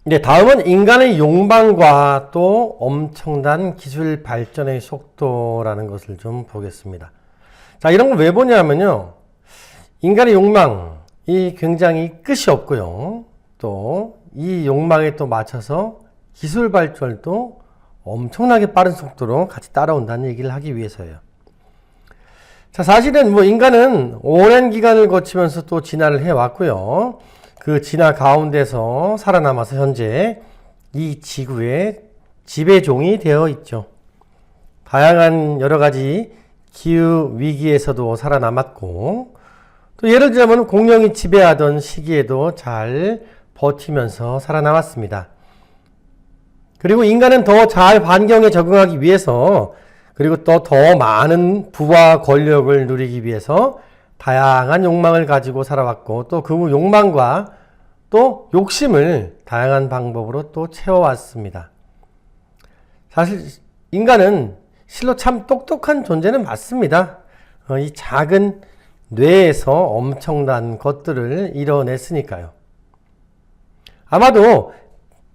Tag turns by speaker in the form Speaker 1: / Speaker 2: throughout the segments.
Speaker 1: 네, 다음은 인간의 욕망과 또 엄청난 기술 발전의 속도라는 것을 좀 보겠습니다. 자, 이런 걸 왜 보냐면요. 인간의 욕망이 굉장히 끝이 없고요. 또 이 욕망에 또 맞춰서 기술 발전도 엄청나게 빠른 속도로 같이 따라온다는 얘기를 하기 위해서예요. 자, 사실은 뭐 인간은 오랜 기간을 거치면서 또 진화를 해왔고요. 그 진화 가운데서 살아남아서 현재 이 지구의 지배종이 되어 있죠. 다양한 여러 가지 기후 위기에서도 살아남았고, 또 예를 들자면 공룡이 지배하던 시기에도 잘 버티면서 살아남았습니다. 그리고 인간은 더 잘 환경에 적응하기 위해서, 그리고 또 더 많은 부와 권력을 누리기 위해서 다양한 욕망을 가지고 살아왔고, 또 그 욕망과 또 욕심을 다양한 방법으로 또 채워왔습니다. 사실 인간은 실로 참 똑똑한 존재는 맞습니다. 이 작은 뇌에서 엄청난 것들을 이뤄냈으니까요. 아마도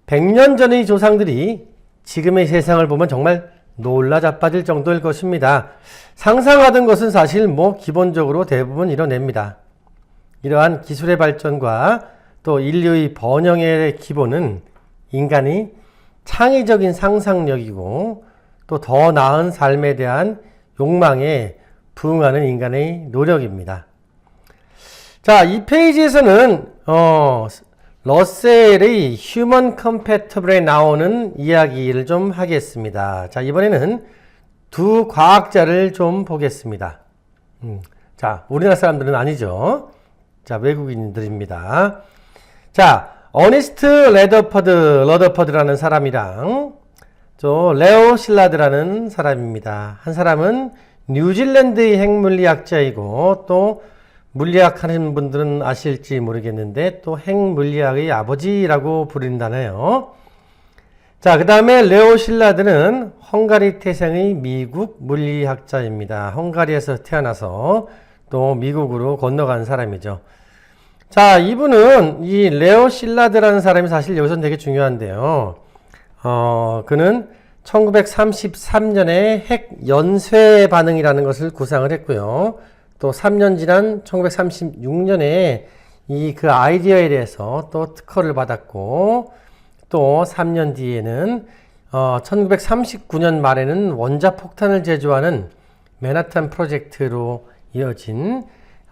Speaker 1: 100년 전의 조상들이 지금의 세상을 보면 정말 놀라 자빠질 정도일 것입니다. 상상하던 것은 사실 뭐 기본적으로 대부분 이뤄냅니다. 이러한 기술의 발전과 또 인류의 번영의 기본은 인간이 창의적인 상상력이고 또 더 나은 삶에 대한 욕망에 부응하는 인간의 노력입니다. 자, 이 페이지에서는 러셀의 휴먼 컴패터블에 나오는 이야기를 좀 하겠습니다. 자, 이번에는 두 과학자를 좀 보겠습니다. 자, 우리나라 사람들은 아니죠. 자, 외국인들입니다. 자, 어니스트 러더퍼드라는 사람이랑 저 레오 실라드라는 사람입니다. 한 사람은 뉴질랜드의 핵물리학자이고 또 물리학 하는 분들은 아실지 모르겠는데 또 핵물리학의 아버지라고 부른다네요. 자, 그 다음에 레오 실라드는 헝가리 태생의 미국 물리학자입니다. 헝가리에서 태어나서 또 미국으로 건너간 사람이죠. 자, 이분은 이 레오 실라드라는 사람이 사실 여기서 되게 중요한데요. 그는 1933년에 핵 연쇄 반응이라는 것을 구상을 했고요. 또 3년 지난 1936년에 이 그 아이디어에 대해서 또 특허를 받았고, 또 3년 뒤에는 1939년 말에는 원자폭탄을 제조하는 맨하탄 프로젝트로 이어진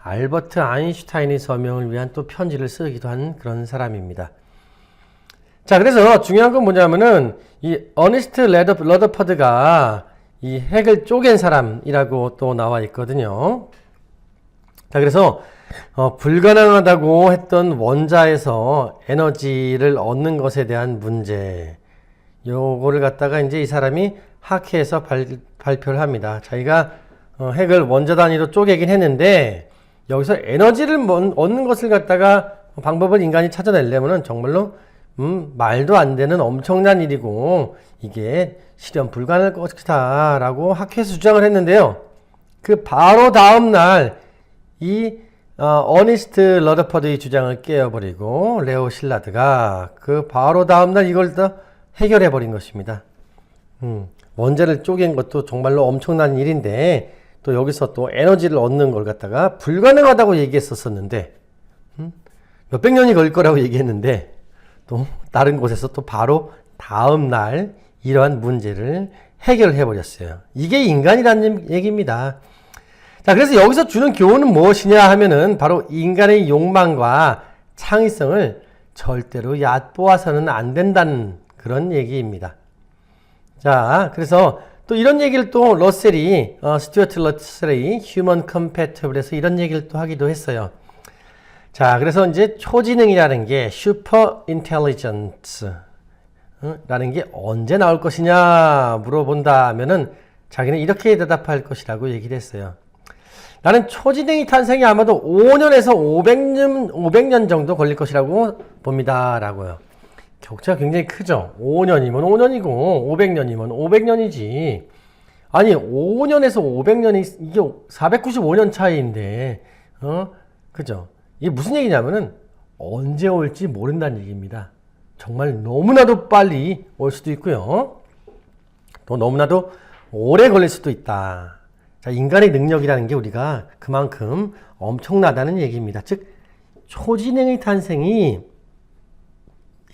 Speaker 1: 알버트 아인슈타인의 서명을 위한 또 편지를 쓰기도 한 그런 사람입니다. 자, 그래서 중요한 건 뭐냐면은 이 어니스트 러더퍼드가 이 핵을 쪼갠 사람이라고 또 나와 있거든요. 자, 그래서 불가능하다고 했던 원자에서 에너지를 얻는 것에 대한 문제, 요거를 갖다가 이제 이 사람이 학회에서 발표를 합니다. 자기가 핵을 원자 단위로 쪼개긴 했는데 여기서 에너지를 얻는 것을 갖다가 방법을 인간이 찾아내려면은 정말로 말도 안 되는 엄청난 일이고 이게 실현 불가능할 것이다 라고 학회에서 주장을 했는데요. 그 바로 다음 날 이 어니스트 러더퍼드의 주장을 깨어버리고 레오 실라드가 그 바로 다음 날 이걸 다 해결해 버린 것입니다. 원자를 쪼갠 것도 정말로 엄청난 일인데 또 여기서 또 에너지를 얻는 걸 갖다가 불가능하다고 얘기했었는데 몇백 년이 걸릴 거라고 얘기했는데 또 다른 곳에서 또 바로 다음 날 이러한 문제를 해결해 버렸어요. 이게 인간이라는 얘기입니다. 자, 그래서 여기서 주는 교훈은 무엇이냐 하면은 바로 인간의 욕망과 창의성을 절대로 얕보아서는 안 된다는 그런 얘기입니다. 자, 그래서 또 이런 얘기를 또 러셀이 스튜어트 러셀의 휴먼 컴패터블에서 이런 얘기를 또 하기도 했어요. 자, 그래서 이제 초지능이라는 게 슈퍼 인텔리전스 라는 게 언제 나올 것이냐 물어본다면은 자기는 이렇게 대답할 것이라고 얘기를 했어요. 나는 초지능이 탄생이 아마도 5년에서 500년 정도 걸릴 것이라고 봅니다. 라고요. 격차가 굉장히 크죠. 5년이면 5년이고 500년이면 500년이지. 아니 5년에서 500년이 이게 495년 차이인데 그죠? 이게 무슨 얘기냐면은 언제 올지 모른다는 얘기입니다. 정말 너무나도 빨리 올 수도 있고요. 또 너무나도 오래 걸릴 수도 있다. 자, 인간의 능력이라는 게 우리가 그만큼 엄청나다는 얘기입니다. 즉, 초지능의 탄생이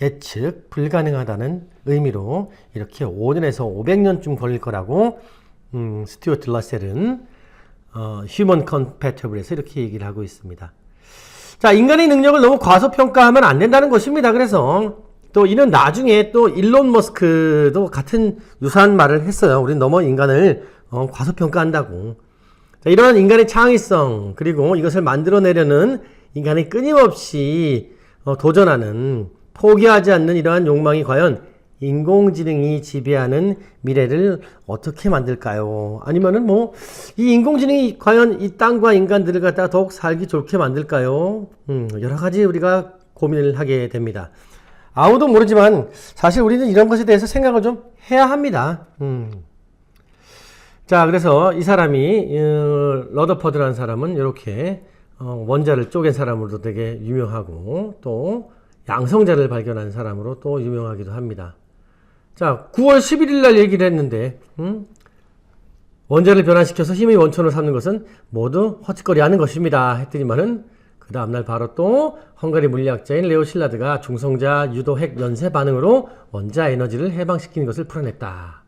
Speaker 1: 예측 불가능하다는 의미로 이렇게 5년에서 500년쯤 걸릴 거라고 스튜어트 러셀은 휴먼 컴패터블에서 이렇게 얘기를 하고 있습니다. 자, 인간의 능력을 너무 과소평가하면 안 된다는 것입니다. 그래서 또 이는 나중에 또 일론 머스크도 같은 유사한 말을 했어요. 우린 너무 인간을 과소평가한다고. 자, 이러한 인간의 창의성 그리고 이것을 만들어내려는 인간이 끊임없이 도전하는 포기하지 않는 이러한 욕망이 과연 인공지능이 지배하는 미래를 어떻게 만들까요? 아니면은 이 인공지능이 과연 이 땅과 인간들을 갖다가 더욱 살기 좋게 만들까요? 여러 가지 우리가 고민을 하게 됩니다. 아무도 모르지만 사실 우리는 이런 것에 대해서 생각을 좀 해야 합니다. 자, 그래서 이 사람이 러더퍼드라는 사람은 이렇게 원자를 쪼갠 사람으로도 되게 유명하고 또 양성자를 발견한 사람으로 또 유명하기도 합니다. 자, 9월 11일 날 얘기를 했는데 원자를 변환시켜서 힘의 원천으로 삼는 것은 모두 헛짓거리 하는 것입니다 했더니만은 그 다음날 바로 또 헝가리 물리학자인 레오 실라드가 중성자 유도 핵 연쇄 반응으로 원자 에너지를 해방시키는 것을 풀어냈다.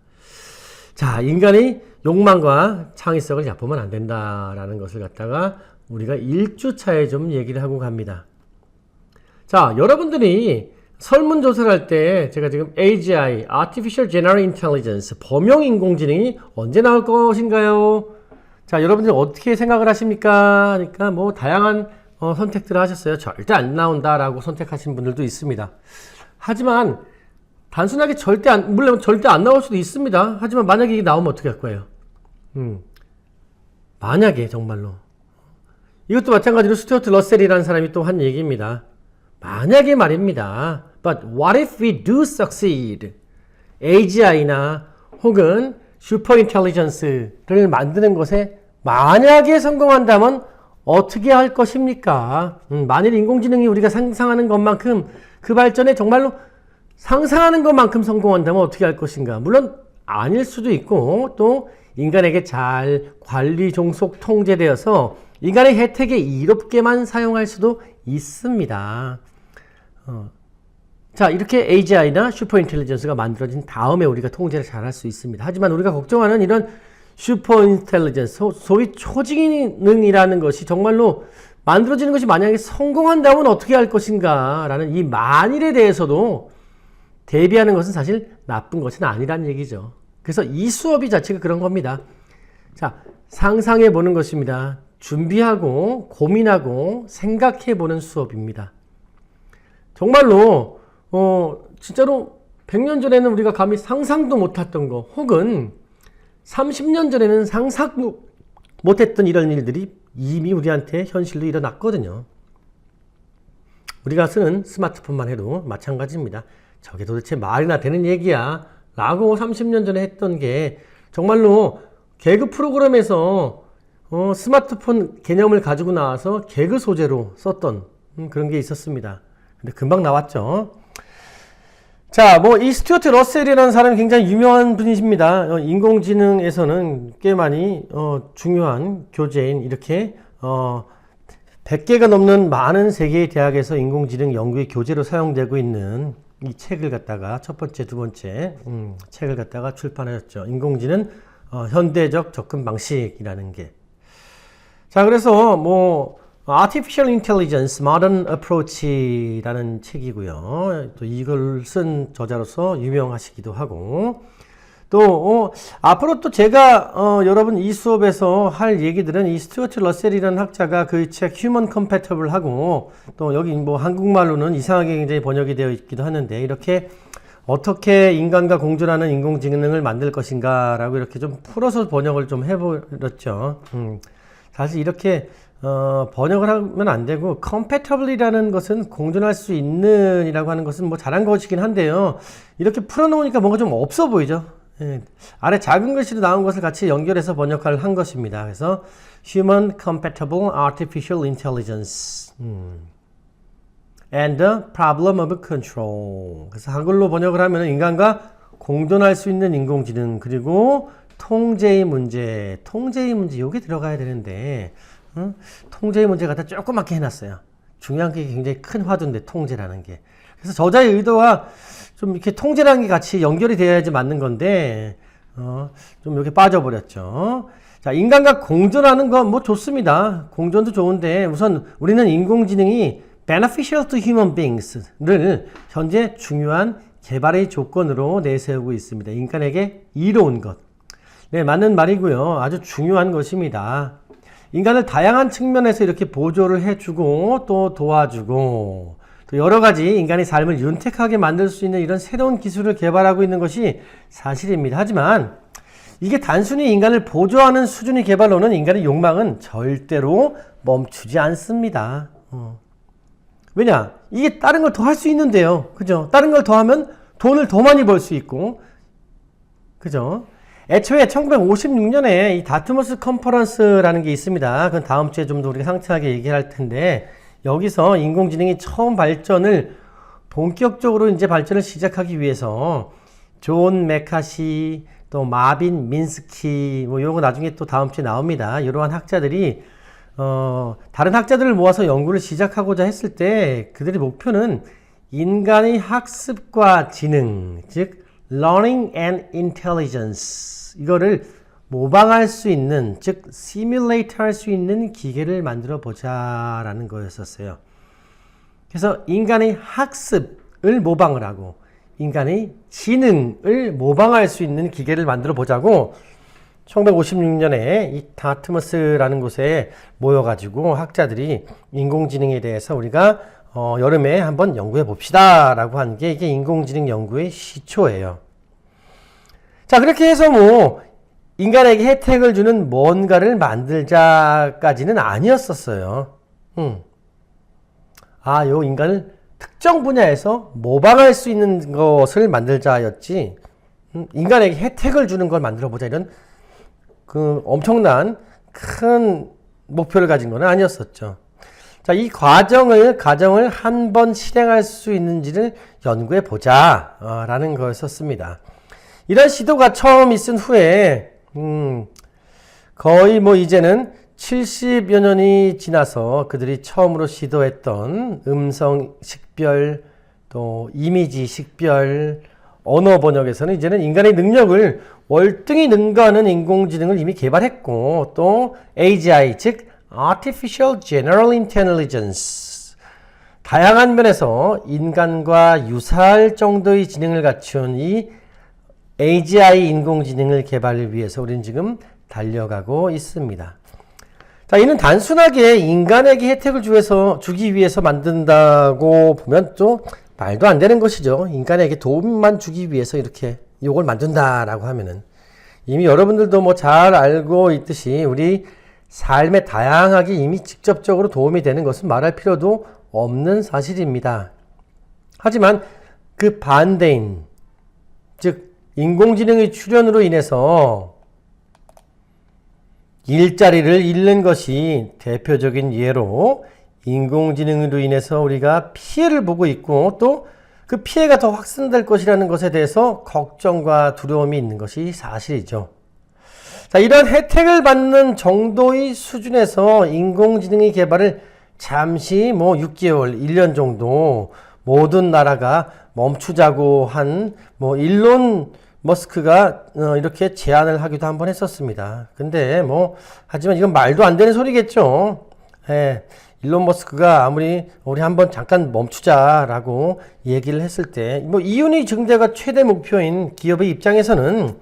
Speaker 1: 자, 인간의 욕망과 창의성을 얕보면 안 된다라는 것을 갖다가 우리가 1주차에 좀 얘기를 하고 갑니다. 자, 여러분들이 설문조사를 할 때 제가 지금 AGI, Artificial General Intelligence, 범용인공지능이 언제 나올 것인가요? 자, 여러분들이 어떻게 생각을 하십니까? 그러니까 다양한 선택들을 하셨어요. 절대 안 나온다라고 선택하신 분들도 있습니다. 하지만 단순하게 물론 절대 안 나올 수도 있습니다. 하지만 만약에 이게 나오면 어떻게 할 거예요? 만약에 정말로. 이것도 마찬가지로 스튜어트 러셀이라는 사람이 또 한 얘기입니다. 만약에 말입니다. But what if we do succeed? AGI나 혹은 슈퍼인텔리전스를 만드는 것에 만약에 성공한다면 어떻게 할 것입니까? 만일 인공지능이 우리가 상상하는 것만큼 그 발전에 정말로 상상하는 것만큼 성공한다면 어떻게 할 것인가? 물론 아닐 수도 있고 또 인간에게 잘 관리 종속 통제되어서 인간의 혜택에 이롭게만 사용할 수도 있습니다. 자, 이렇게 AGI나 슈퍼인텔리전스가 만들어진 다음에 우리가 통제를 잘 할 수 있습니다. 하지만 우리가 걱정하는 이런 슈퍼인텔리전스, 소위 초지능이라는 것이 정말로 만들어지는 것이 만약에 성공한다면 어떻게 할 것인가 라는 이 만일에 대해서도 대비하는 것은 사실 나쁜 것은 아니란 얘기죠. 그래서 이 수업이 자체가 그런 겁니다. 자, 상상해 보는 것입니다. 준비하고 고민하고 생각해 보는 수업입니다. 정말로 진짜로 100년 전에는 우리가 감히 상상도 못했던 거 혹은 30년 전에는 상상도 못했던 이런 일들이 이미 우리한테 현실로 일어났거든요. 우리가 쓰는 스마트폰만 해도 마찬가지입니다. 저게 도대체 말이나 되는 얘기야 라고 30년 전에 했던 게 정말로 개그 프로그램에서 스마트폰 개념을 가지고 나와서 개그 소재로 썼던 그런 게 있었습니다. 근데 금방 나왔죠. 자, 이 스튜어트 러셀이라는 사람이 굉장히 유명한 분이십니다. 인공지능에서는 꽤 많이 중요한 교재인 이렇게 100개가 넘는 많은 세계의 대학에서 인공지능 연구의 교재로 사용되고 있는 이 책을 갖다가 첫 번째, 두 번째 책을 갖다가 출판하셨죠. 인공지능 현대적 접근 방식이라는 게. 자, 그래서 Artificial Intelligence, Modern Approach라는 책이고요. 또 이걸 쓴 저자로서 유명하시기도 하고, 또 앞으로 또 제가 여러분 이 수업에서 할 얘기들은 이 스튜어트 러셀이라는 학자가 그 책 Human Compatible 하고 또 여기 한국말로는 이상하게 굉장히 번역이 되어 있기도 하는데 이렇게 어떻게 인간과 공존하는 인공지능을 만들 것인가 라고 이렇게 좀 풀어서 번역을 좀 해버렸죠. 사실 이렇게 번역을 하면 안 되고 compatible이라는 것은 공존할 수 있는 이라고 하는 것은 잘한 것이긴 한데요. 이렇게 풀어놓으니까 뭔가 좀 없어 보이죠. 예. 아래 작은 글씨로 나온 것을 같이 연결해서 번역을 한 것입니다. 그래서 Human Compatible Artificial Intelligence. and the problem of control. 그래서 한글로 번역을 하면 인간과 공존할 수 있는 인공지능, 그리고 통제의 문제, 요게 들어가야 되는데, 통제의 문제 갖다 조그맣게 해놨어요. 중요한 게 굉장히 큰 화두인데, 통제라는 게. 그래서 저자의 의도와 좀 이렇게 통제라는 게 같이 연결이 되어야지 맞는 건데, 좀 이렇게 빠져버렸죠. 자, 인간과 공존하는 건 뭐 좋습니다. 공존도 좋은데, 우선 우리는 인공지능이 beneficial to human beings를 현재 중요한 개발의 조건으로 내세우고 있습니다. 인간에게 이로운 것. 네, 맞는 말이고요. 아주 중요한 것입니다. 인간을 다양한 측면에서 이렇게 보조를 해주고 또 도와주고 또 여러 가지 인간의 삶을 윤택하게 만들 수 있는 이런 새로운 기술을 개발하고 있는 것이 사실입니다. 하지만 이게 단순히 인간을 보조하는 수준의 개발로는 인간의 욕망은 절대로 멈추지 않습니다. 왜냐? 이게 다른 걸 더 할 수 있는데요. 그죠? 다른 걸 더 하면 돈을 더 많이 벌 수 있고. 그죠? 애초에 1956년에 이 다트머스 컨퍼런스라는 게 있습니다. 그건 다음 주에 좀 더 우리가 상세하게 얘기할 텐데, 여기서 인공지능이 처음 발전을, 본격적으로 이제 발전을 시작하기 위해서 존 메카시, 또 마빈 민스키, 뭐 이런 거 나중에 또 다음 주에 나옵니다. 이러한 학자들이 다른 학자들을 모아서 연구를 시작하고자 했을 때 그들의 목표는 인간의 학습과 지능, 즉 learning and intelligence, 이거를 모방할 수 있는, 즉 simulate 할 수 있는 기계를 만들어 보자라는 거였었어요. 그래서 인간의 학습을 모방을 하고 인간의 지능을 모방할 수 있는 기계를 만들어 보자고 1956년에 이 다트머스라는 곳에 모여가지고 학자들이 인공지능에 대해서 우리가 여름에 한번 연구해 봅시다 라고 한 게 이게 인공지능 연구의 시초예요. 자, 그렇게 해서 뭐 인간에게 혜택을 주는 뭔가를 만들자까지는 아니었었어요. 요 인간을 특정 분야에서 모방할 수 있는 것을 만들자였지, 인간에게 혜택을 주는 걸 만들어 보자, 이런 그 엄청난 큰 목표를 가진 건 아니었었죠. 자, 이 가정을 한번 실행할 수 있는지를 연구해 보자 라는 거였었습니다. 이런 시도가 처음 있은 후에 거의 뭐 이제는 70여 년이 지나서 그들이 처음으로 시도했던 음성 식별, 또 이미지 식별, 언어 번역에서는 이제는 인간의 능력을 월등히 능가하는 인공지능을 이미 개발했고, 또 AGI, 즉 Artificial General Intelligence, 다양한 면에서 인간과 유사할 정도의 지능을 갖춘 이 AGI 인공지능을 개발을 위해서 우리는 지금 달려가고 있습니다. 자, 이는 단순하게 인간에게 혜택을 주기 위해서 만든다고 보면 또 말도 안 되는 것이죠. 인간에게 도움만 주기 위해서 이렇게 이걸 만든다라고 하면은, 이미 여러분들도 뭐 잘 알고 있듯이 우리 삶에 다양하게 이미 직접적으로 도움이 되는 것은 말할 필요도 없는 사실입니다. 하지만 그 반대인, 즉 인공지능의 출현으로 인해서 일자리를 잃는 것이 대표적인 예로, 인공지능으로 인해서 우리가 피해를 보고 있고 또 그 피해가 더 확산될 것이라는 것에 대해서 걱정과 두려움이 있는 것이 사실이죠. 자, 이런 혜택을 받는 정도의 수준에서 인공지능의 개발을 잠시 뭐 6개월, 1년 정도 모든 나라가 멈추자고 한 뭐 일론 머스크가 이렇게 제안을 하기도 한번 했었습니다. 근데 뭐 하지만 이건 말도 안 되는 소리겠죠. 일론 머스크가 아무리 우리 한번 잠깐 멈추자라고 얘기를 했을 때 뭐 이윤의 증대가 최대 목표인 기업의 입장에서는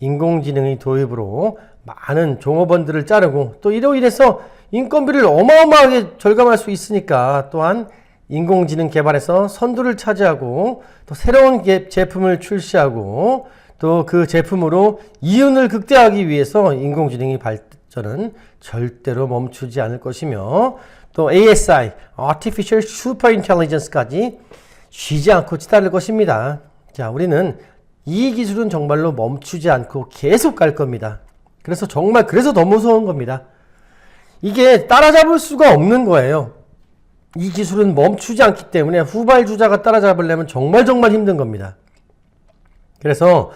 Speaker 1: 인공지능의 도입으로 많은 종업원들을 자르고 또 이로 인해서 인건비를 어마어마하게 절감할 수 있으니까, 또한 인공지능 개발에서 선두를 차지하고 또 새로운 제품을 출시하고 또 그 제품으로 이윤을 극대화하기 위해서 인공지능의 발전은 절대로 멈추지 않을 것이며, 또 ASI, Artificial Super Intelligence까지 쉬지 않고 치달을 것입니다. 자, 우리는 이 기술은 정말로 멈추지 않고 계속 갈 겁니다. 그래서 정말 그래서 더 무서운 겁니다. 이게 따라잡을 수가 없는 거예요. 이 기술은 멈추지 않기 때문에 후발주자가 따라잡으려면 정말 힘든 겁니다. 그래서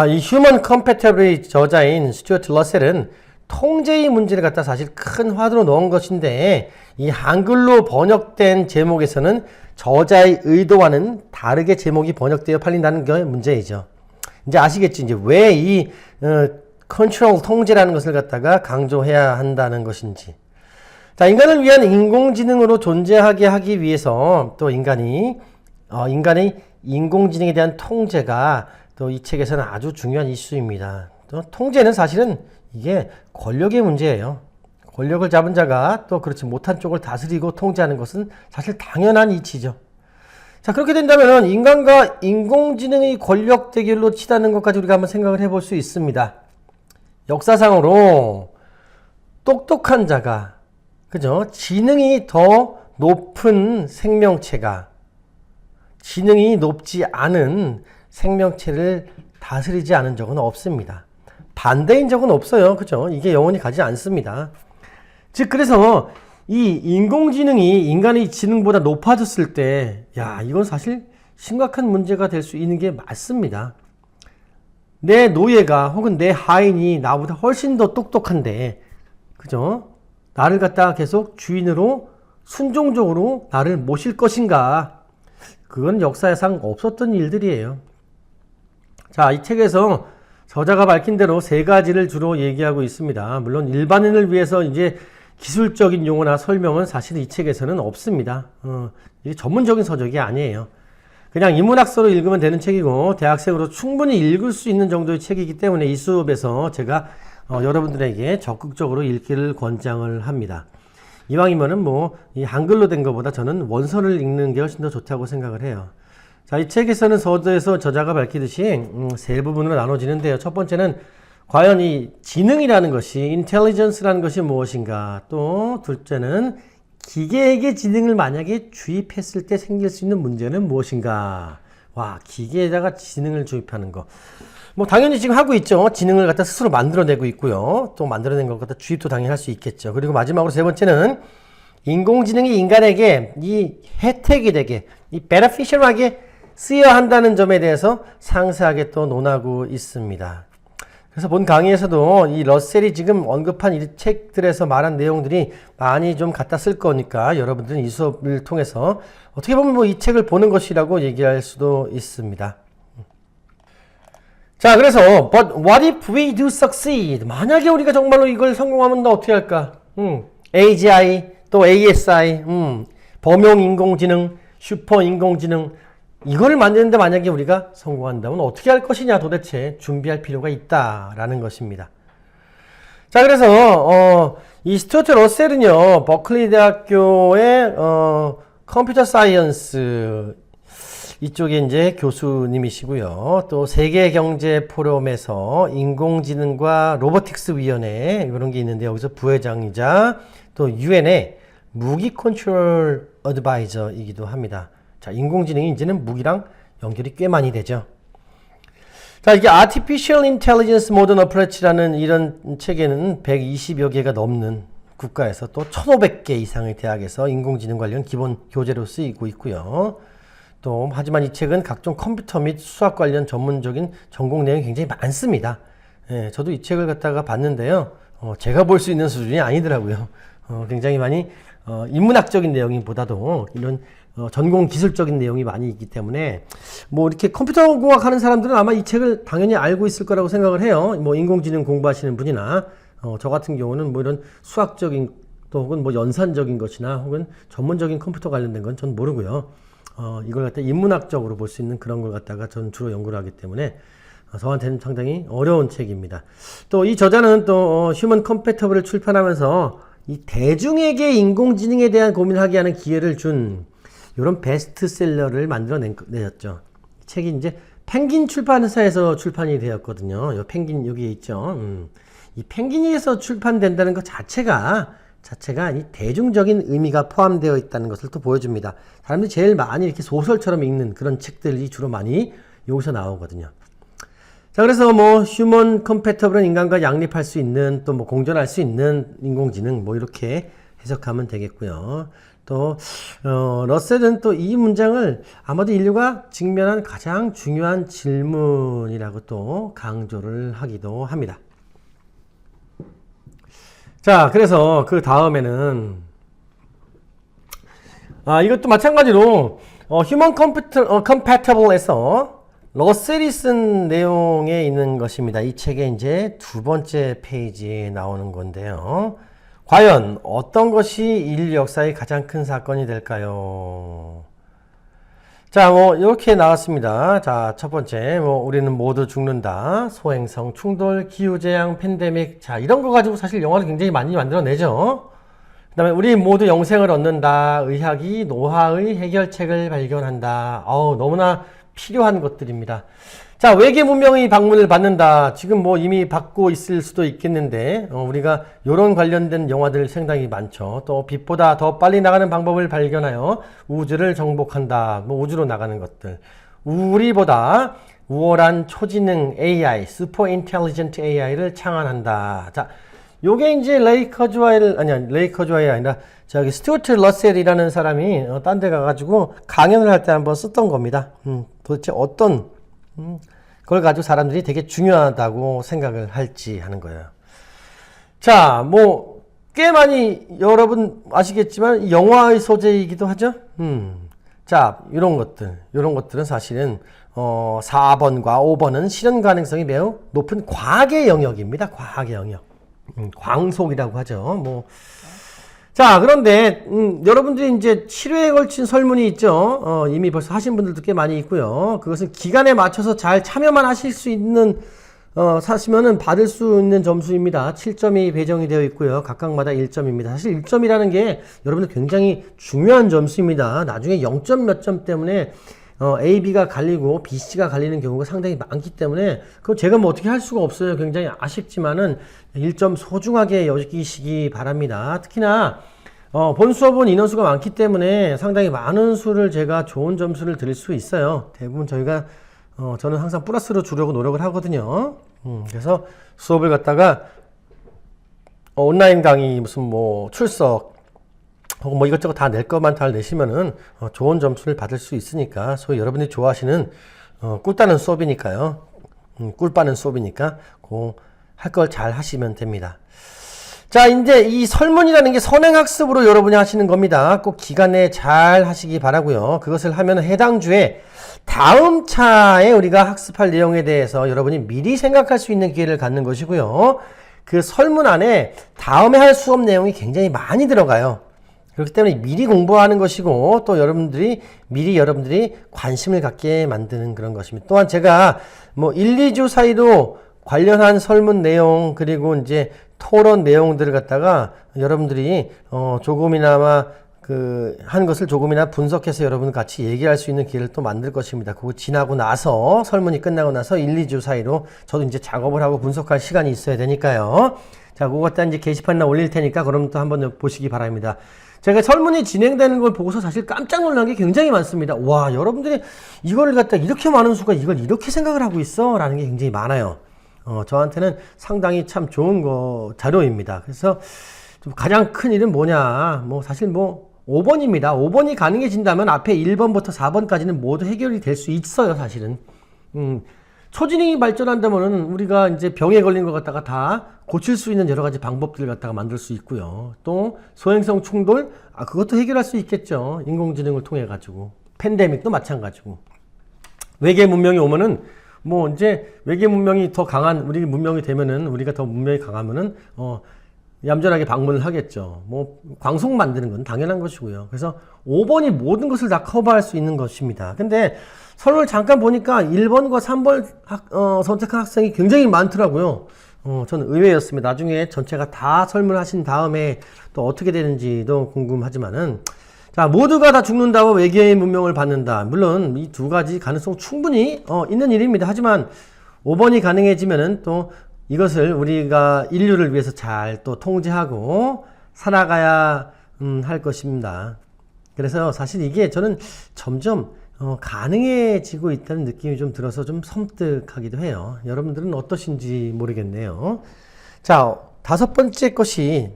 Speaker 1: 이 휴먼 컴패터블의 저자인 스튜어트 러셀은 통제의 문제를 갖다 사실 큰 화두로 넣은 것인데 이 한글로 번역된 제목에서는 저자의 의도와는 다르게 제목이 번역되어 팔린다는 게 문제이죠. 이제 아시겠죠? 이제 왜 이 컨트롤 통제라는 것을 갖다가 강조해야 한다는 것인지. 자, 인간을 위한 인공지능으로 존재하게 하기 위해서 또 인간의 인공지능에 대한 통제가 또 이 책에서는 아주 중요한 이슈입니다. 또 통제는 사실은 이게 권력의 문제예요. 권력을 잡은 자가 또 그렇지 못한 쪽을 다스리고 통제하는 것은 사실 당연한 이치죠. 자, 그렇게 된다면 인간과 인공지능의 권력 대결로 치닫는 것까지 우리가 한번 생각을 해볼 수 있습니다. 역사상으로 똑똑한 자가, 그죠? 지능이 더 높은 생명체가 지능이 높지 않은 생명체를 다스리지 않은 적은 없습니다. 반대인 적은 없어요. 그죠? 이게 영원히 가지 않습니다. 즉, 그래서 이 인공지능이 인간의 지능보다 높아졌을 때, 이건 사실 심각한 문제가 될 수 있는 게 맞습니다. 내 노예가 혹은 내 하인이 나보다 훨씬 더 똑똑한데, 그죠? 나를 갖다가 계속 주인으로 순종적으로 나를 모실 것인가? 그건 역사상 없었던 일들이에요. 자, 이 책에서 저자가 밝힌 대로 세 가지를 주로 얘기하고 있습니다. 물론 일반인을 위해서 이제 기술적인 용어나 설명은 사실 이 책에서는 없습니다. 이게 전문적인 서적이 아니에요. 그냥 인문학서로 읽으면 되는 책이고 대학생으로 충분히 읽을 수 있는 정도의 책이기 때문에 이 수업에서 제가 여러분들에게 적극적으로 읽기를 권장을 합니다. 이왕이면은 이 한글로 된 것보다 저는 원서를 읽는 게 훨씬 더 좋다고 생각을 해요. 자, 이 책에서는 서두에서 저자가 밝히듯이 세 부분으로 나눠지는데요. 첫 번째는 과연 이 지능이라는 것이, intelligence라는 것이 무엇인가? 또 둘째는 기계에게 지능을 만약에 주입했을 때 생길 수 있는 문제는 무엇인가? 기계에다가 지능을 주입하는 거. 당연히 지금 하고 있죠. 지능을 갖다 스스로 만들어내고 있고요. 또 만들어낸 것 갖다 주입도 당연히 할 수 있겠죠. 그리고 마지막으로 세 번째는 인공지능이 인간에게 이 혜택이 되게, 이 beneficial하게 쓰여야 한다는 점에 대해서 상세하게 또 논하고 있습니다. 그래서 본 강의에서도 이 러셀이 지금 언급한 이 책들에서 말한 내용들이 많이 좀 갖다 쓸 거니까 여러분들은 이 수업을 통해서 어떻게 보면 이 책을 보는 것이라고 얘기할 수도 있습니다. 자, 그래서 but what if we do succeed? 만약에 우리가 정말로 이걸 성공하면 너 어떻게 할까? AGI 또 ASI, 범용 인공지능, 슈퍼 인공지능 이거를 만드는데 만약에 우리가 성공한다면 어떻게 할 것이냐 도대체 준비할 필요가 있다라는 것입니다. 자, 그래서 이 스튜어트 러셀은요 버클리 대학교의 컴퓨터 사이언스 이쪽에 이제 교수님이시고요. 또 세계 경제 포럼에서 인공지능과 로보틱스 위원회 이런 게 있는데 여기서 부회장이자 또 유엔의 무기 컨트롤 어드바이저이기도 합니다. 자, 인공지능이 이제는 무기랑 연결이 꽤 많이 되죠. 자, 이게 Artificial Intelligence Modern Approach라는 이런 책에는 120여 개가 넘는 국가에서 또 1,500개 이상의 대학에서 인공지능 관련 기본 교재로 쓰이고 있고요. 또 하지만 이 책은 각종 컴퓨터 및 수학 관련 전문적인 전공 내용이 굉장히 많습니다. 저도 이 책을 갖다가 봤는데요. 제가 볼 수 있는 수준이 아니더라고요. 굉장히 많이 인문학적인 내용보다도 이런 전공 기술적인 내용이 많이 있기 때문에 이렇게 컴퓨터 공학 하는 사람들은 아마 이 책을 당연히 알고 있을 거라고 생각을 해요. 인공지능 공부하시는 분이나 저 같은 경우는 이런 수학적인 또 혹은 연산적인 것이나 혹은 전문적인 컴퓨터 관련된 건 전 모르고요. 이걸 갖다 인문학적으로 볼 수 있는 그런 걸 갖다가 전 주로 연구를 하기 때문에 저한테는 상당히 어려운 책입니다. 또 이 저자는 또 휴먼 컴패터블을 출판하면서 이 대중에게 인공지능에 대한 고민을 하게 하는 기회를 준 이런 베스트셀러를 만들어내셨죠. 책이 이제 펭귄 출판사에서 출판이 되었거든요. 이 펭귄 여기에 있죠. 이 펭귄에서 출판된다는 것 자체가 이 대중적인 의미가 포함되어 있다는 것을 또 보여줍니다. 사람들이 제일 많이 이렇게 소설처럼 읽는 그런 책들이 주로 많이 여기서 나오거든요. 자, 그래서 휴먼 컴패터블은 인간과 양립할 수 있는 또 공존할 수 있는 인공지능 이렇게 해석하면 되겠고요. 또 러셀은 또 이 문장을 아마도 인류가 직면한 가장 중요한 질문이라고 또 강조를 하기도 합니다. 자, 그래서 그 다음에는 이것도 마찬가지로 Human Compatible에서 러셀이 쓴 내용에 있는 것입니다. 이 책의 이제 두 번째 페이지에 나오는 건데요. 과연 어떤 것이 인류 역사의 가장 큰 사건이 될까요? 자, 이렇게 나왔습니다. 자, 첫 번째, 우리는 모두 죽는다. 소행성 충돌, 기후재앙, 팬데믹. 자, 이런 거 가지고 사실 영화를 굉장히 많이 만들어내죠. 그 다음에 우리 모두 영생을 얻는다. 의학이 노화의 해결책을 발견한다. 너무나 필요한 것들입니다. 자, 외계 문명의 방문을 받는다. 지금 이미 받고 있을 수도 있겠는데, 우리가 이런 관련된 영화들 상당히 많죠. 또 빛보다 더 빨리 나가는 방법을 발견하여 우주를 정복한다. 우주로 나가는 것들. 우리보다 우월한 초지능 AI, 슈퍼 인텔리전트 AI를 창안한다. 자, 요게 이제 레이커즈와의 아니라 저기 스튜어트 러셀이라는 사람이 딴 데 가가지고 강연을 할 때 한번 썼던 겁니다. 도대체 어떤 그걸 가지고 사람들이 되게 중요하다고 생각을 할지 하는 거예요. 자, 꽤 많이 여러분 아시겠지만 영화의 소재이기도 하죠. 자, 이런 것들은 사실은 4번과 5번은 실현 가능성이 매우 높은 과학의 영역입니다. 과학의 영역. 광속이라고 하죠. 자, 그런데 여러분들이 이제 7회에 걸친 설문이 있죠. 이미 벌써 하신 분들도 꽤 많이 있고요. 그것은 기간에 맞춰서 잘 참여만 하실 수 있는 사시면은 받을 수 있는 점수입니다. 7점이 배정이 되어 있고요. 각각마다 1점입니다. 사실 1점이라는 게 여러분들 굉장히 중요한 점수입니다. 나중에 0점 몇 점 때문에 A, B가 갈리고 B, C가 갈리는 경우가 상당히 많기 때문에 그건 제가 어떻게 할 수가 없어요. 굉장히 아쉽지만은 1점 소중하게 여기시기 바랍니다. 특히나 본 수업은 인원수가 많기 때문에 상당히 많은 수를 제가 좋은 점수를 드릴 수 있어요. 대부분 저는 항상 플러스로 주려고 노력을 하거든요. 그래서 수업을 갖다가 온라인 강의 무슨 출석 혹은 이것저것 다 낼 것만 다 내시면은 좋은 점수를 받을 수 있으니까 소위 여러분들이 좋아하시는 꿀 따는 수업이니까요. 꿀 빠는 수업이니까 할 걸 잘 하시면 됩니다. 자, 이제 이 설문이라는 게 선행학습으로 여러분이 하시는 겁니다. 꼭 기간 내에 잘 하시기 바라고요. 그것을 하면 해당 주에 다음 차에 우리가 학습할 내용에 대해서 여러분이 미리 생각할 수 있는 기회를 갖는 것이고요. 그 설문 안에 다음에 할 수업 내용이 굉장히 많이 들어가요. 그렇기 때문에 미리 공부하는 것이고 또 여러분들이 관심을 갖게 만드는 그런 것입니다. 또한 제가 1, 2주 사이로 관련한 설문 내용 그리고 이제 토론 내용들을 갖다가 여러분들이 조금이나마 한 것을 조금이나 분석해서 여러분 같이 얘기할 수 있는 기회를 또 만들 것입니다. 그거 지나고 나서 설문이 끝나고 나서 1, 2주 사이로 저도 이제 작업을 하고 분석할 시간이 있어야 되니까요. 자, 그거 갖다 이제 게시판에 올릴 테니까 그럼 또 한번 보시기 바랍니다. 제가 설문이 진행되는 걸 보고서 사실 깜짝 놀란 게 굉장히 많습니다. 와, 여러분들이 이거를 갖다 이렇게 많은 수가 이걸 이렇게 생각을 하고 있어? 라는 게 굉장히 많아요. 저한테는 상당히 참 좋은 자료입니다. 그래서 좀 가장 큰 일은 뭐냐? 사실 5번입니다. 5번이 가능해진다면 앞에 1번부터 4번까지는 모두 해결이 될 수 있어요, 사실은. 초지능이 발전한다면은 우리가 이제 병에 걸린 것 갖다가 다 고칠 수 있는 여러 가지 방법들을 갖다가 만들 수 있고요. 또 소행성 충돌, 그것도 해결할 수 있겠죠. 인공지능을 통해 가지고. 팬데믹도 마찬가지고. 외계 문명이 오면은 이제 외계 문명이 더 강한 우리 문명이 되면은 우리가 더 문명이 강하면은 얌전하게 방문을 하겠죠. 광속 만드는 건 당연한 것이고요. 그래서 5번이 모든 것을 다 커버할 수 있는 것입니다. 근데 설문을 잠깐 보니까 1번과 3번 선택한 학생이 굉장히 많더라고요. 저는 의외였습니다. 나중에 전체가 다 설문하신 다음에 또 어떻게 되는지도 궁금하지만은 자, 모두가 다 죽는다고 외계의 문명을 받는다. 물론 이 두 가지 가능성 충분히 있는 일입니다. 하지만 5번이 가능해지면은 또 이것을 우리가 인류를 위해서 잘 또 통제하고 살아가야 할 것입니다. 그래서 사실 이게 저는 점점 가능해지고 있다는 느낌이 좀 들어서 좀 섬뜩하기도 해요. 여러분들은 어떠신지 모르겠네요. 자, 5번째 것이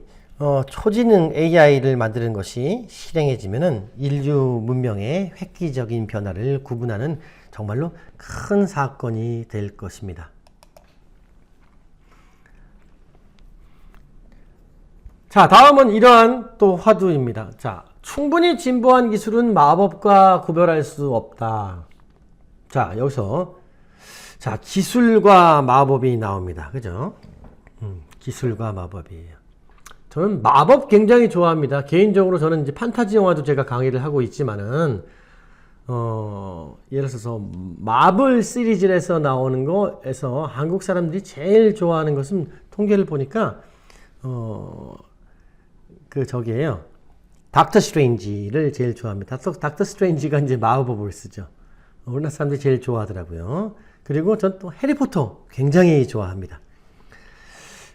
Speaker 1: 초지능 AI를 만드는 것이 실행해지면은 인류 문명의 획기적인 변화를 구분하는 정말로 큰 사건이 될 것입니다. 자, 다음은 이러한 또 화두입니다. 자, 충분히 진보한 기술은 마법과 구별할 수 없다. 자, 여기서 자, 기술과 마법이 나옵니다. 그죠? 기술과 마법이에요. 저는 마법 굉장히 좋아합니다. 개인적으로 저는 이제 판타지 영화도 제가 강의를 하고 있지만은, 예를 들어서 마블 시리즈에서 나오는 거에서 한국 사람들이 제일 좋아하는 것은 통계를 보니까, 저기에요. 닥터 스트레인지를 제일 좋아합니다. 닥터 스트레인지가 이제 마법을 쓰죠. 우리나라 사람들이 제일 좋아하더라고요. 그리고 전 또 해리포터 굉장히 좋아합니다.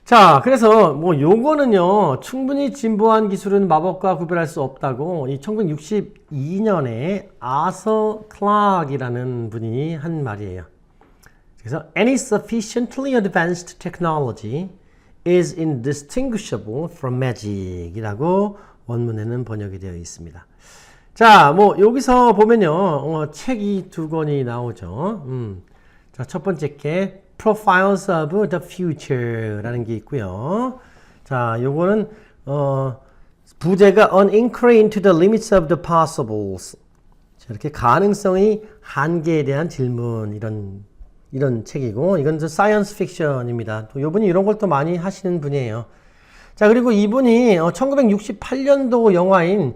Speaker 1: 자, 그래서 뭐 요거는요, 충분히 진보한 기술은 마법과 구별할 수 없다고 이 1962년에 아서 클락이라는 분이 한 말이에요. 그래서 any sufficiently advanced technology is indistinguishable from magic 이라고 원문에는 번역이 되어 있습니다. 자, 뭐 여기서 보면요, 책이 두 권이 나오죠. 자, 첫 번째 게 Profiles of the Future라는 게 있고요. 자, 요거는 부제가 An Inquiry into the Limits of the Possibles. 자, 이렇게 가능성의 한계에 대한 질문 이런 책이고, 이건 사이언스 픽션입니다. 또 요분이 이런 걸 또 많이 하시는 분이에요. 자, 그리고 이분이 1968년도 영화인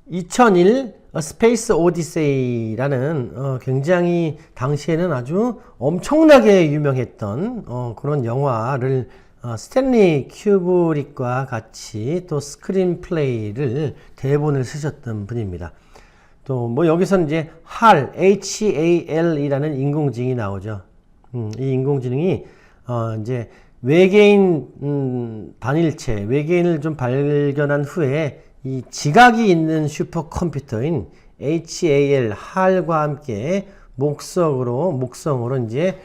Speaker 1: 2001 스페이스 오디세이라는 굉장히 당시에는 아주 엄청나게 유명했던 그런 영화를 스탠리 큐브릭과 같이 또 스크린 플레이를 대본을 쓰셨던 분입니다. 또 뭐 여기서는 이제 HAL이라는 인공지능이 나오죠. 이 인공지능이 이제 외계인 단일체, 외계인을 좀 발견한 후에 이 지각이 있는 슈퍼컴퓨터인 HAL과 함께 목성으로 이제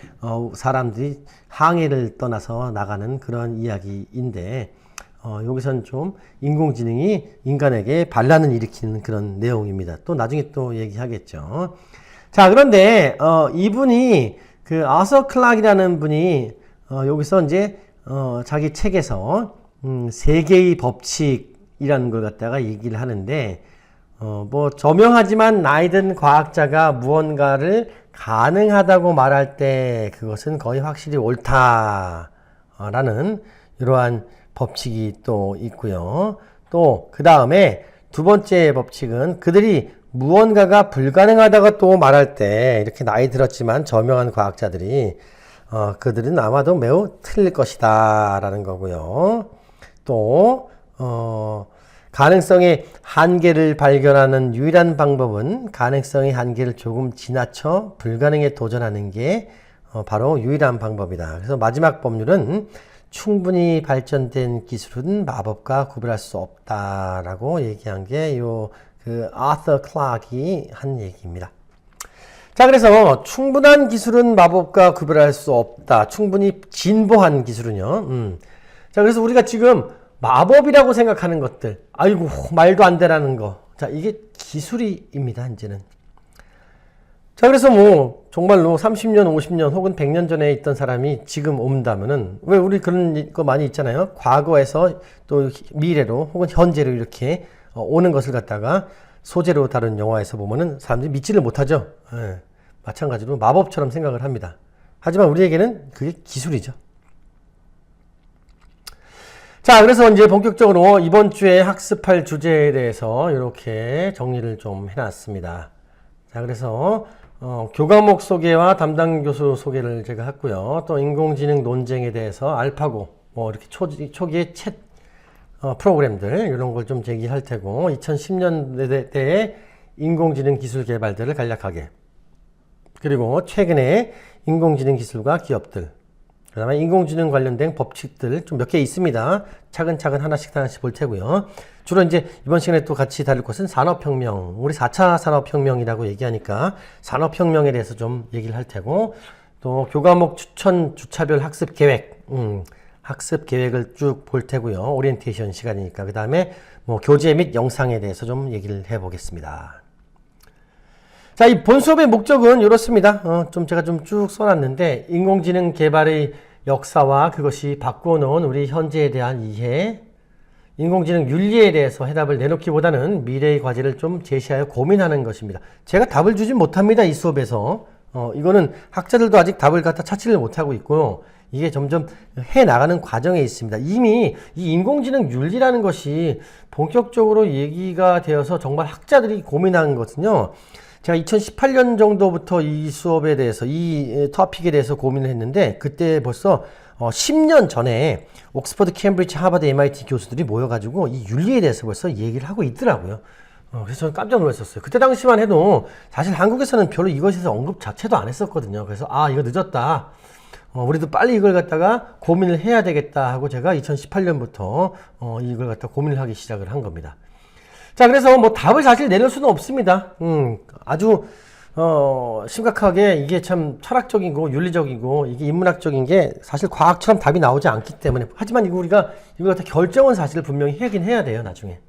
Speaker 1: 사람들이 항해를 떠나서 나가는 그런 이야기인데, 여기선 좀 인공지능이 인간에게 반란을 일으키는 그런 내용입니다. 또 나중에 또 얘기하겠죠. 자, 그런데 이분이 그 아서 클락이라는 분이 여기서 이제 자기 책에서 세 개의 법칙이라는 걸 갖다가 얘기를 하는데, 뭐 저명하지만 나이 든 과학자가 무언가를 가능하다고 말할 때 그것은 거의 확실히 옳다라는 이러한 법칙이 또 있고요. 또 그 다음에 두 번째 법칙은 그들이 무언가가 불가능하다고 또 말할 때, 이렇게 나이 들었지만 저명한 과학자들이 그들은 아마도 매우 틀릴 것이다 라는 거고요. 또 가능성의 한계를 발견하는 유일한 방법은 가능성의 한계를 조금 지나쳐 불가능에 도전하는 게 바로 유일한 방법이다. 그래서 마지막 법률은 충분히 발전된 기술은 마법과 구별할 수 없다라고 얘기한 게 그 아서 클락이 한 얘기입니다. 자, 그래서 충분한 기술은 마법과 구별할 수 없다. 충분히 진보한 기술은요. 자, 그래서 우리가 지금 마법이라고 생각하는 것들, 아이고 말도 안 되라는 거, 자, 이게 기술입니다. 이제는. 자, 그래서 뭐 정말로 30년 50년 혹은 100년 전에 있던 사람이 지금 온다면은, 왜 우리 그런 거 많이 있잖아요. 과거에서 또 미래로 혹은 현재로 이렇게 오는 것을 갖다가 소재로 다룬 영화에서 보면은 사람들이 믿지를 못하죠. 예, 마찬가지로 마법처럼 생각을 합니다. 하지만 우리에게는 그게 기술이죠. 자, 그래서 이제 본격적으로 이번 주에 학습할 주제에 대해서 이렇게 정리를 좀 해놨습니다. 자, 그래서 교과목 소개와 담당 교수 소개를 제가 했고요. 또 인공지능 논쟁에 대해서 알파고, 뭐 이렇게 초기의 챗 프로그램들 이런 걸 좀 제기할 테고, 2010년대의 인공지능 기술 개발들을 간략하게, 그리고 최근에 인공지능 기술과 기업들, 그 다음에 인공지능 관련된 법칙들 좀 몇 개 있습니다. 차근차근 하나씩 볼 테고요. 주로 이제 이번 시간에 또 같이 다룰 것은 산업혁명, 우리 4차 산업혁명이라고 얘기하니까 산업혁명에 대해서 좀 얘기를 할 테고, 또 교과목 추천 주차별 학습 계획, 학습 계획을 쭉 볼 테고요. 오리엔테이션 시간이니까. 그 다음에 뭐 교재 및 영상에 대해서 좀 얘기를 해보겠습니다. 자, 이 본 수업의 목적은 이렇습니다. 좀 제가 좀 쭉 써놨는데, 인공지능 개발의 역사와 그것이 바꾸어 놓은 우리 현재에 대한 이해, 인공지능 윤리에 대해서 해답을 내놓기보다는 미래의 과제를 좀 제시하여 고민하는 것입니다. 제가 답을 주지 못합니다, 이 수업에서. 이거는 학자들도 아직 답을 갖다 찾지를 못하고 있고요. 이게 점점 해 나가는 과정에 있습니다. 이미 이 인공지능 윤리라는 것이 본격적으로 얘기가 되어서 정말 학자들이 고민한 것은요. 제가 2018년 정도부터 이 수업에 대해서, 이 토픽에 대해서 고민을 했는데, 그때 벌써 10년 전에 옥스퍼드, 캠브리지, 하버드, MIT 교수들이 모여가지고 이 윤리에 대해서 벌써 얘기를 하고 있더라고요. 그래서 저는 깜짝 놀랐었어요. 그때 당시만 해도 사실 한국에서는 별로 이것에 대해서 언급 자체도 안 했었거든요. 그래서 이거 늦었다. 우리도 빨리 이걸 갖다가 고민을 해야 되겠다 하고 제가 2018년부터 이걸 갖다 고민을 하기 시작을 한 겁니다. 자, 그래서 뭐 답을 사실 내릴 수는 없습니다. 아주 심각하게 이게 참 철학적이고 윤리적이고 이게 인문학적인 게 사실 과학처럼 답이 나오지 않기 때문에, 하지만 우리가 이걸 갖다 결정은 사실 분명히 하긴 해야 돼요, 나중에.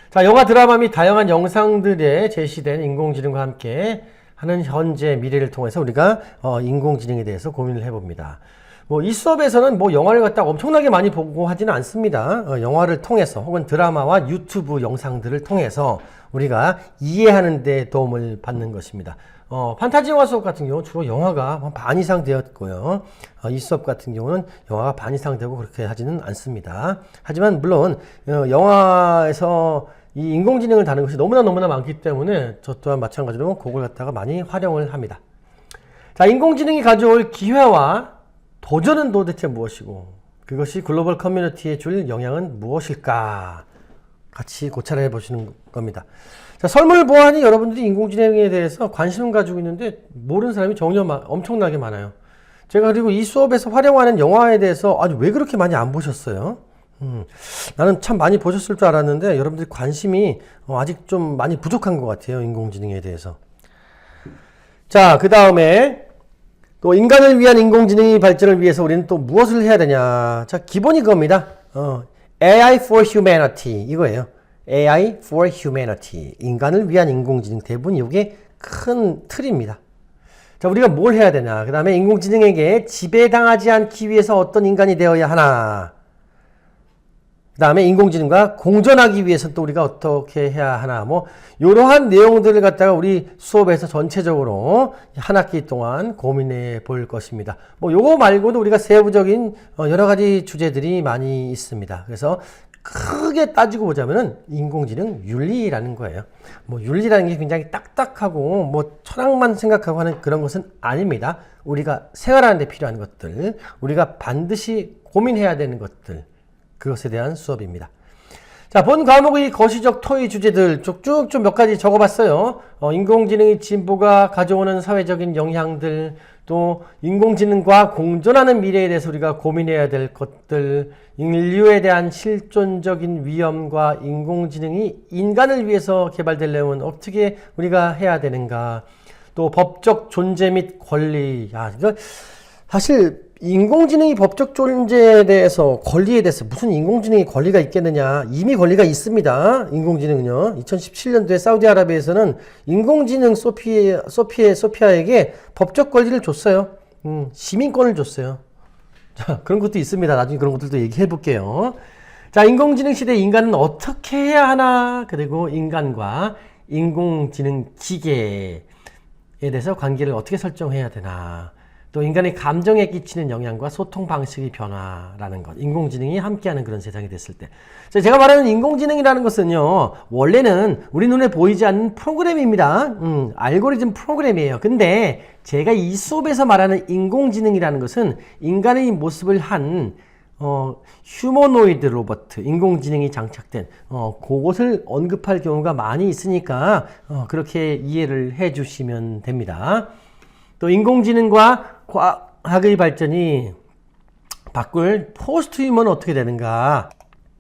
Speaker 1: 자, 영화, 드라마 및 다양한 영상들에 제시된 인공지능과 함께 하는 현재 미래를 통해서 우리가 인공지능에 대해서 고민을 해봅니다. 뭐 이 수업에서는 뭐 영화를 갖다가 엄청나게 많이 보고 하지는 않습니다. 영화를 통해서 혹은 드라마와 유튜브 영상들을 통해서 우리가 이해하는 데 도움을 받는 것입니다. 판타지 영화 수업 같은 경우는 주로 영화가 반 이상 되었고요. 이 수업 같은 경우는 영화가 반 이상 되고 그렇게 하지는 않습니다. 하지만 물론 영화에서 이 인공지능을 다루는 것이 너무나 많기 때문에 저 또한 마찬가지로 그걸 갖다가 많이 활용을 합니다. 자, 인공지능이 가져올 기회와 도전은 도대체 무엇이고, 그것이 글로벌 커뮤니티에 줄 영향은 무엇일까? 같이 고찰을 해보시는 겁니다. 자, 설문보안이 여러분들이 인공지능에 대해서 관심을 가지고 있는데 모르는 사람이 엄청나게 많아요. 제가 그리고 이 수업에서 활용하는 영화에 대해서 왜 그렇게 많이 안 보셨어요? 나는 참 많이 보셨을 줄 알았는데 여러분들이 관심이 아직 좀 많이 부족한 것 같아요, 인공지능에 대해서. 자, 그 다음에 또 인간을 위한 인공지능의 발전을 위해서 우리는 또 무엇을 해야 되냐. 자, 기본이 그겁니다. AI for Humanity 이거예요. AI for Humanity, 인간을 위한 인공지능. 대부분 이게 큰 틀입니다. 자, 우리가 뭘 해야 되냐. 그 다음에 인공지능에게 지배당하지 않기 위해서 어떤 인간이 되어야 하나. 그 다음에 인공지능과 공존하기 위해서 또 우리가 어떻게 해야 하나. 뭐 이러한 내용들을 갖다가 우리 수업에서 전체적으로 한 학기 동안 고민해 볼 것입니다. 뭐 요거 말고도 우리가 세부적인 여러 가지 주제들이 많이 있습니다. 그래서 크게 따지고 보자면은 인공지능 윤리라는 거예요. 뭐 윤리라는 게 굉장히 딱딱하고 뭐 철학만 생각하고 하는 그런 것은 아닙니다. 우리가 생활하는 데 필요한 것들, 우리가 반드시 고민해야 되는 것들, 그것에 대한 수업입니다. 자, 본 과목의 거시적 토의 주제들 쭉쭉 몇 가지 적어봤어요. 인공지능의 진보가 가져오는 사회적인 영향들, 또 인공지능과 공존하는 미래에 대해서 우리가 고민해야 될 것들, 인류에 대한 실존적인 위험과 인공지능이 인간을 위해서 개발되려면 어떻게 우리가 해야 되는가, 또 법적 존재 및 권리. 이거 사실 인공지능이 법적 존재에 대해서, 권리에 대해서 무슨 인공지능이 권리가 있겠느냐. 이미 권리가 있습니다. 인공지능은요. 2017년도에 사우디아라비아에서는 인공지능 소피아에게 법적 권리를 줬어요. 시민권을 줬어요. 자, 그런 것도 있습니다. 나중에 그런 것들도 얘기해 볼게요. 자, 인공지능 시대 인간은 어떻게 해야 하나, 그리고 인간과 인공지능 기계에 대해서 관계를 어떻게 설정해야 되나, 또 인간의 감정에 끼치는 영향과 소통 방식의 변화라는 것, 인공지능이 함께하는 그런 세상이 됐을 때. 제가 말하는 인공지능이라는 것은요, 원래는 우리 눈에 보이지 않는 프로그램입니다. 알고리즘 프로그램이에요. 근데 제가 이 수업에서 말하는 인공지능이라는 것은 인간의 모습을 한 휴머노이드 로봇, 인공지능이 장착된 그것을 언급할 경우가 많이 있으니까 그렇게 이해를 해 주시면 됩니다. 또 인공지능과 과학의 발전이 바꿀 포스트 휴먼은 어떻게 되는가.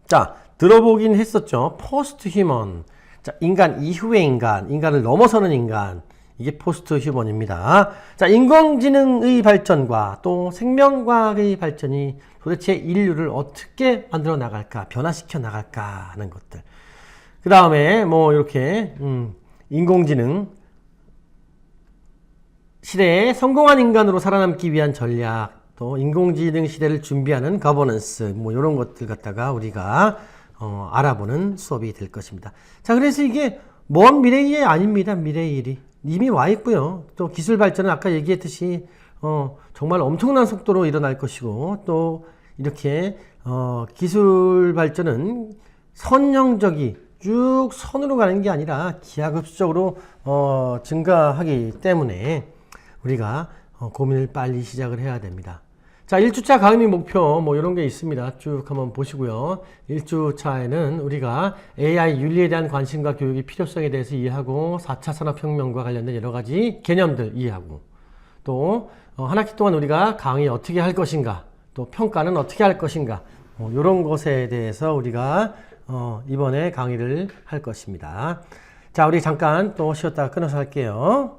Speaker 1: 자, 들어보긴 했었죠. 포스트 휴먼. 자, 인간 이후의 인간, 인간을 넘어서는 인간. 이게 포스트 휴먼입니다. 자, 인공지능의 발전과 또 생명과학의 발전이 도대체 인류를 어떻게 만들어 나갈까, 변화시켜 나갈까 하는 것들. 그 다음에 뭐 이렇게 인공지능 시대에 성공한 인간으로 살아남기 위한 전략, 또 인공지능 시대를 준비하는 거버넌스, 뭐 이런 것들 갖다가 우리가 알아보는 수업이 될 것입니다. 자, 그래서 이게 먼 미래이 아닙니다. 미래의 일이 이미 와 있고요. 또 기술 발전은 아까 얘기했듯이 정말 엄청난 속도로 일어날 것이고, 또 이렇게 기술 발전은 선형적이 쭉 선으로 가는 게 아니라 기하급수적으로 증가하기 때문에 우리가 고민을 빨리 시작을 해야 됩니다. 자, 1주차 강의 목표 뭐 이런 게 있습니다. 쭉 한번 보시고요. 1주차에는 우리가 AI 윤리에 대한 관심과 교육의 필요성에 대해서 이해하고 4차 산업혁명과 관련된 여러 가지 개념들 이해하고, 또 한 학기 동안 우리가 강의 어떻게 할 것인가, 또 평가는 어떻게 할 것인가, 이런 것에 대해서 우리가 이번에 강의를 할 것입니다. 자, 우리 잠깐 또 쉬었다가 끊어서 할게요.